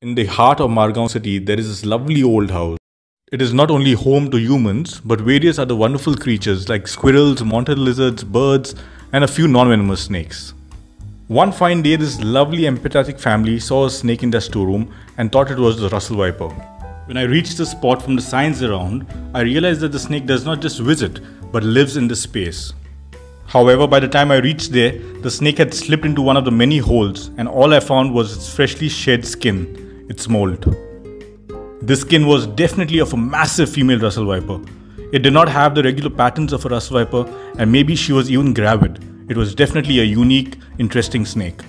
In the heart of Margao city, there is this lovely old house. It is not only home to humans, but various other wonderful creatures like squirrels, mountain lizards, birds, and a few non-venomous snakes. One fine day, this lovely empathetic family saw a snake in their storeroom and thought it was the Russell Viper. When I reached the spot from the signs around, I realized that the snake does not just visit, but lives in this space. However, by the time I reached there, the snake had slipped into one of the many holes, and all I found was its freshly shed skin. Its molt. This skin was definitely of a massive female Russell Viper. It did not have the regular patterns of a Russell Viper, and maybe she was even gravid. It was definitely a unique, interesting snake.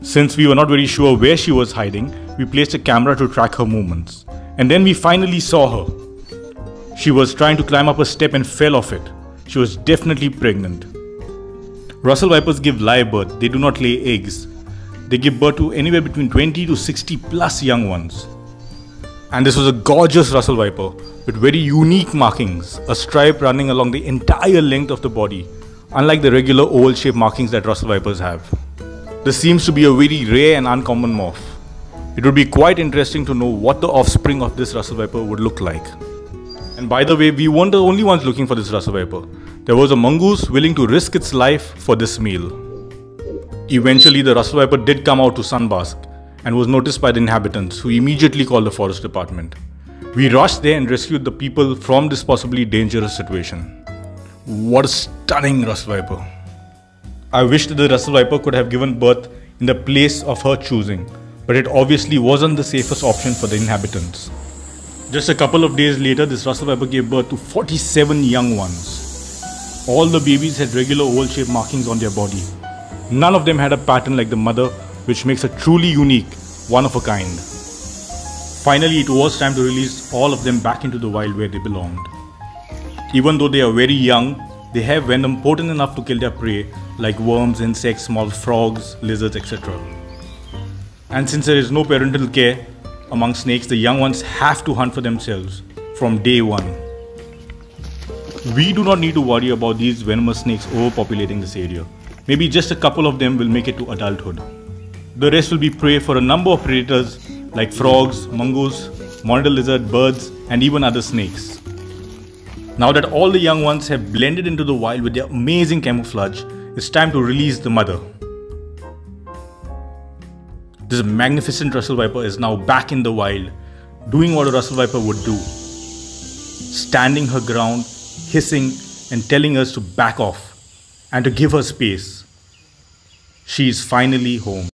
Since we were not very sure where she was hiding, we placed a camera to track her movements. And then we finally saw her. She was trying to climb up a step and fell off it. She was definitely pregnant. Russell Vipers give live birth, they do not lay eggs. They give birth to anywhere between 20 to 60 plus young ones. And this was a gorgeous Russell Viper with very unique markings, a stripe running along the entire length of the body, unlike the regular oval shaped markings that Russell Vipers have. This seems to be a very rare and uncommon morph. It would be quite interesting to know what the offspring of this Russell Viper would look like. And by the way, we weren't the only ones looking for this Russell Viper. There was a mongoose willing to risk its life for this meal. Eventually, the Russell Viper did come out to sunbask and was noticed by the inhabitants, who immediately called the forest department. We rushed there and rescued the people from this possibly dangerous situation. What a stunning Russell Viper. I wish that the Russell Viper could have given birth in the place of her choosing, but it obviously wasn't the safest option for the inhabitants. Just a couple of days later, this Russell Viper gave birth to 47 young ones. All the babies had regular oval-shaped markings on their body. None of them had a pattern like the mother, which makes her truly unique, one of a kind. Finally, it was time to release all of them back into the wild where they belonged. Even though they are very young, they have venom potent enough to kill their prey like worms, insects, small frogs, lizards, etc. And since there is no parental care among snakes, the young ones have to hunt for themselves from day one. We do not need to worry about these venomous snakes overpopulating this area. Maybe just a couple of them will make it to adulthood. The rest will be prey for a number of predators like frogs, mongoose, monitor lizard, birds, and even other snakes. Now that all the young ones have blended into the wild with their amazing camouflage, it's time to release the mother. This magnificent Russell Viper is now back in the wild, doing what a Russell Viper would do. Standing her ground, hissing and telling us to back off and to give her space. She is finally home.